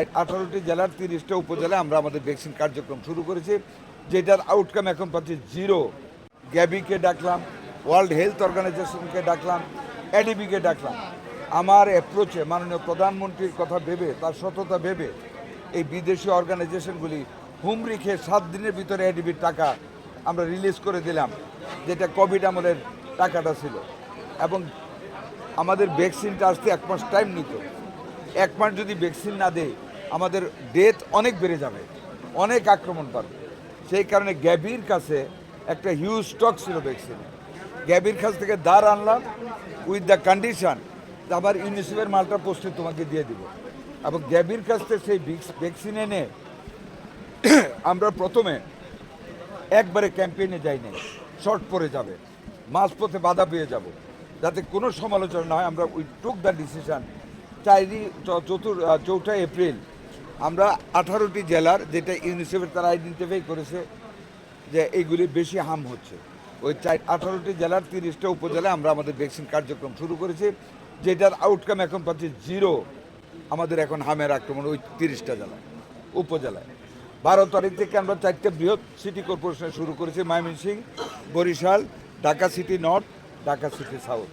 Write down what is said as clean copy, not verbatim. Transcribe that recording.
18টি জেলার 30টা উপজেলায় আমরা আমাদের ভ্যাকসিন কার্যক্রম শুরু করেছি, যেটার আউটকাম এখন পাচ্ছি জিরো। গ্যাবিকে ডাকলাম, ওয়ার্ল্ড হেলথ অর্গানাইজেশনকে ডাকলাম, এডিবিকে ডাকলাম। আমার অ্যাপ্রোচে মাননীয় প্রধানমন্ত্রীর কথা ভেবে, তার সততা ভেবে এই বিদেশি অর্গানাইজেশনগুলি হুমড়ি খেয়ে 7 দিনের ভিতরে এডিবির টাকা আমরা রিলিজ করে দিলাম, যেটা কোভিড আমলের টাকাটা ছিল। এবং আমাদের ভ্যাকসিনটা আসতে 1 মাস টাইম নিত। 1 মাস যদি ভ্যাকসিন না দেয় আমাদের ডেথ অনেক বেড়ে যাবে, অনেক আক্রমণ পাবে। সেই কারণে গ্যাবির কাছে একটা হিউজ স্টক ছিল ভ্যাকসিন। গ্যাবির কাছ থেকে দাঁড় আনলাম উইথ দ্য কন্ডিশন আবার ইউনিসেফের মালটা পোস্টে তোমাকে দিয়ে দিব। এবং গ্যাবির কাছ থেকে সেই ভ্যাকসিন এনে আমরা প্রথমে একবারে ক্যাম্পেইনে যাই নাই, শর্ট পড়ে যাবে, মাঝপথে বাধা পেয়ে যাব, যাতে কোনো সমালোচনা না হয়। আমরা we took the decision 4 April আমরা 18টি জেলার, যেটা ইউনিসেফের তারা আইডেন্টিফাই করেছে যে এইগুলি বেশি হার্ম হচ্ছে, ওই 18টি জেলার 30টা উপজেলায় আমরা আমাদের ভ্যাকসিন কার্যক্রম শুরু করেছি, যেটার আউটকাম এখন পাচ্ছি জিরো। আমাদের এখন হামের আক্রমণ ওই 30টা জেলায় উপজেলায়। 12 তারিখ থেকে আমরা 4টে বৃহৎ সিটি কর্পোরেশনে শুরু করেছি, Mymensingh, Barishal, Dhaka city north, Dhaka city south.